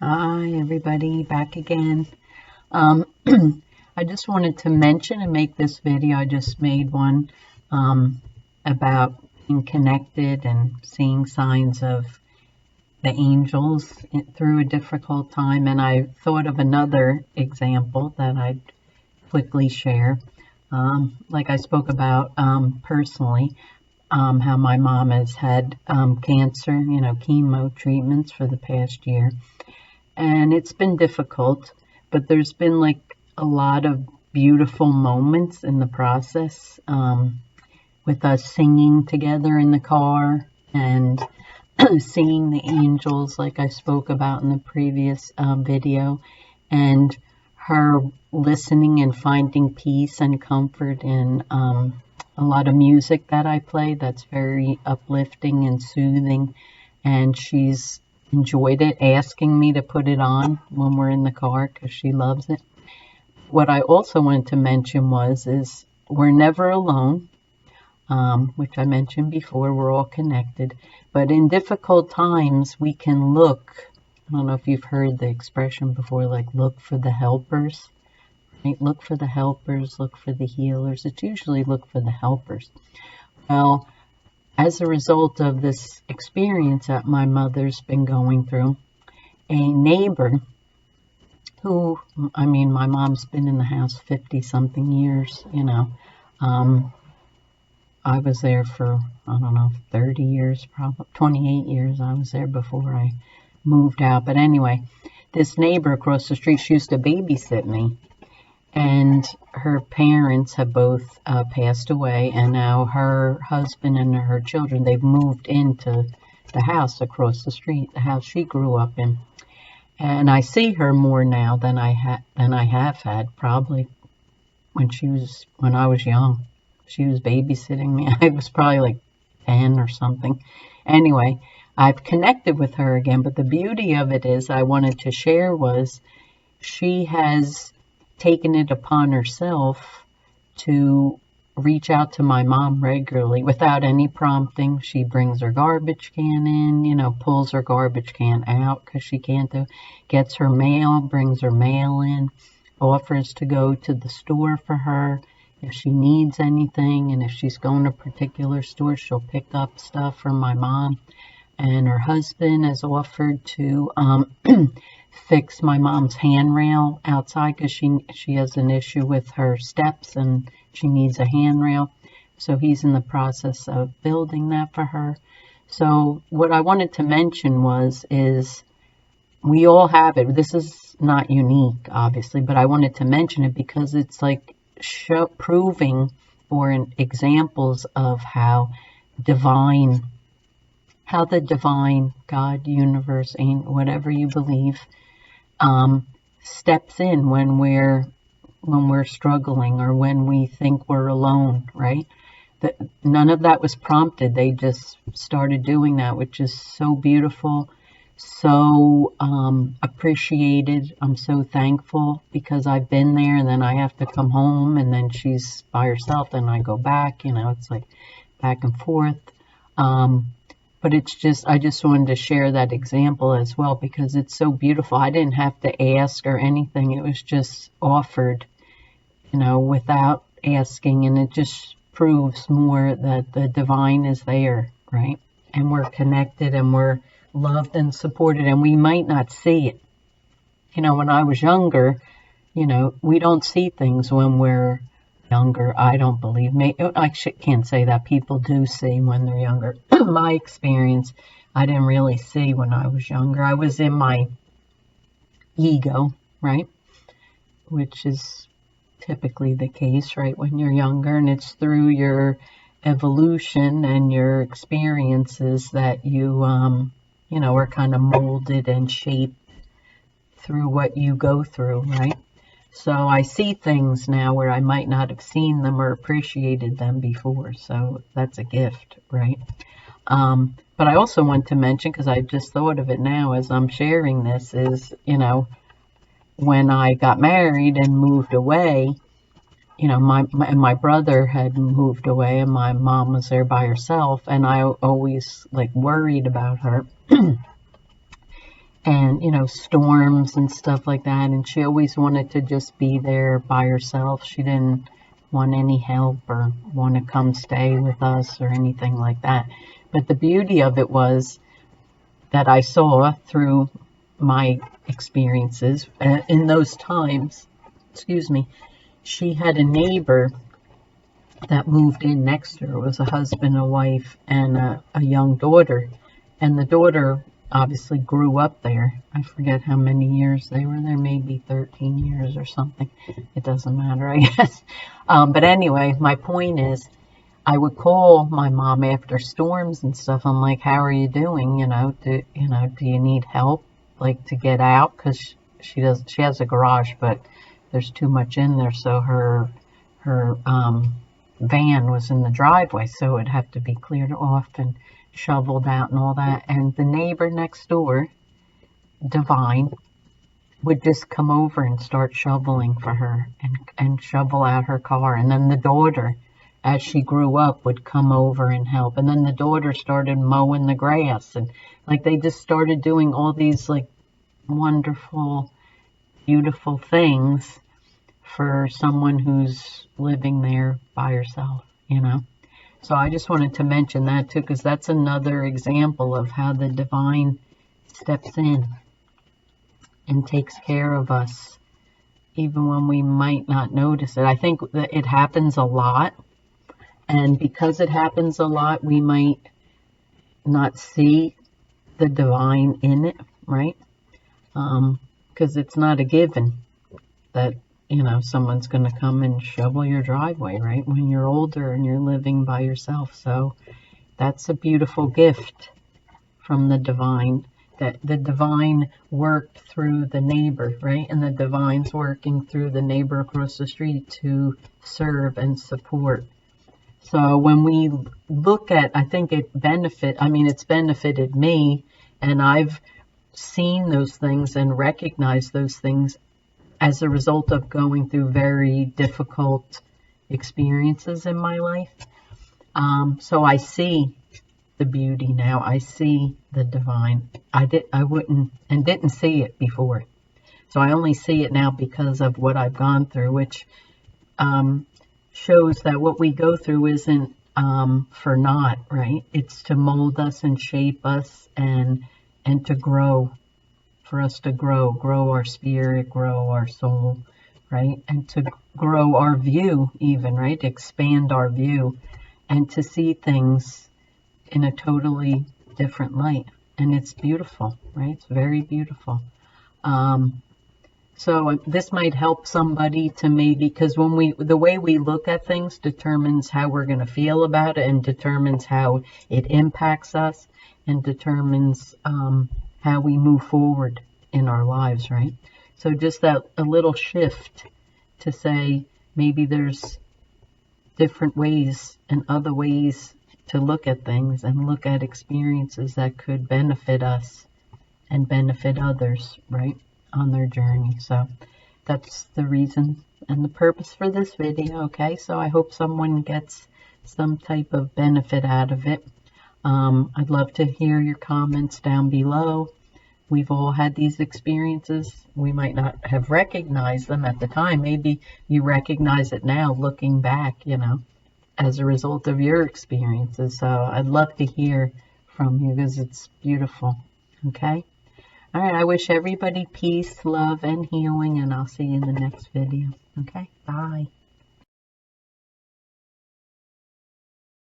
Hi, everybody, back again. I just wanted to mention and make this video. I just made one about being connected and seeing signs of the angels through a difficult time. And I thought of another example that I'd quickly share. Like I spoke about personally, how my mom has had cancer, chemo treatments for the past year. And it's been difficult, but there's been like a lot of beautiful moments in the process, with us singing together in the car and seeing the angels like I spoke about in the previous video, and her listening and finding peace and comfort in a lot of music that I play that's very uplifting and soothing, and she's enjoyed it, asking me to put it on when we're in the car because she loves it. What I also wanted to mention is we're never alone, which I mentioned before. We're all connected, but in difficult times we can look. I don't know if you've heard the expression before, like look for the helpers. Right? Look for the helpers, look for the healers. It's usually look for the helpers. Well, as a result of this experience that my mother's been going through, a neighbor who, my mom's been in the house 50 something years, I was there for, 30 years, probably 28 years. I was there before I moved out. But anyway, this neighbor across the street, she used to babysit me. And her parents have both passed away, and now her husband and her children, they've moved into the house across the street, the house she grew up in. And I see her more now than I have had, probably when I was young. She was babysitting me. I was probably like 10 or something. Anyway, I've connected with her again, but the beauty of it is I wanted to share was she has taken it upon herself to reach out to my mom regularly without any prompting. She brings her garbage can in, pulls her garbage can out because she can't gets her mail, brings her mail in, offers to go to the store for her if she needs anything. And if she's going to a particular store, she'll pick up stuff from my mom. And her husband has offered to fix my mom's handrail outside because she has an issue with her steps and she needs a handrail. So he's in the process of building that for her. So what I wanted to mention is we all have it. This is not unique, obviously, but I wanted to mention it because it's like proving or examples of how the divine God, universe, whatever you believe, steps in when we're struggling or when we think we're alone, right? None of that was prompted. They just started doing that, which is so beautiful, so appreciated. I'm so thankful because I've been there, and then I have to come home, and then she's by herself, then I go back. It's like back and forth. But I just wanted to share that example as well because it's so beautiful. I didn't have to ask or anything. It was just offered, without asking. And it just proves more that the divine is there, right? And we're connected and we're loved and supported, and we might not see it. When I was younger, we don't see things when we're younger. I don't believe. I can't say that. People do see when they're younger. My experience, I didn't really see when I was younger. I was in my ego, right? Which is typically the case, right, when you're younger. And it's through your evolution and your experiences that you, are kind of molded and shaped through what you go through, right? So I see things now where I might not have seen them or appreciated them before. So that's a gift, right? But I also want to mention, because I just thought of it now as I'm sharing this, is, when I got married and moved away, my brother had moved away and my mom was there by herself, and I always like worried about her. and, you know, storms and stuff like that. And she always wanted to just be there by herself. She didn't want any help or want to come stay with us or anything like that. But the beauty of it was that I saw through my experiences in those times, excuse me, she had a neighbor that moved in next to her. It was a husband, a wife, and a young daughter. And the daughter obviously grew up there. I forget how many years they were there, maybe 13 years or something. It doesn't matter, I guess. But anyway, my point is, I would call my mom after storms and stuff. I'm like, how are you doing? Do you need help, like, to get out? Because she has a garage, but there's too much in there, so her van was in the driveway, so it'd have to be cleared off and shoveled out and all that. And the neighbor next door, Divine, would just come over and start shoveling for her and shovel out her car. And then the daughter, as she grew up, would come over and help. And then the daughter started mowing the grass, and like they just started doing all these like wonderful, beautiful things for someone who's living there by herself, you know. So I just wanted to mention that too, because that's another example of how the divine steps in and takes care of us, even when we might not notice it. I think that it happens a lot, and because it happens a lot, we might not see the divine in it, right? Because it's not a given that, you know, someone's going to come and shovel your driveway, right? When you're older and you're living by yourself. So that's a beautiful gift from the divine, that the divine worked through the neighbor, right? And the divine's working through the neighbor across the street to serve and support. So when we look at, I think it's benefited me, and I've seen those things and recognized those things as a result of going through very difficult experiences in my life. So I see the beauty now. I see the divine. I didn't see it before. So I only see it now because of what I've gone through, which shows that what we go through isn't for naught, right? It's to mold us and shape us and to grow, for us to grow our spirit, grow our soul, right? And to grow our view even, right? Expand our view and to see things in a totally different light. And it's beautiful, right? It's very beautiful. So this might help somebody to maybe, because the way we look at things determines how we're going to feel about it, and determines how it impacts us, and determines how we move forward in our lives, right? So just that a little shift to say maybe there's different ways and other ways to look at things and look at experiences that could benefit us and benefit others, right, on their journey. So that's the reason and the purpose for this video, okay? So I hope someone gets some type of benefit out of it. I'd love to hear your comments down below. We've all had these experiences. We might not have recognized them at the time. Maybe you recognize it now looking back, you know, as a result of your experiences. So I'd love to hear from you because it's beautiful, okay? All right, I wish everybody peace, love, and healing, and I'll see you in the next video, okay?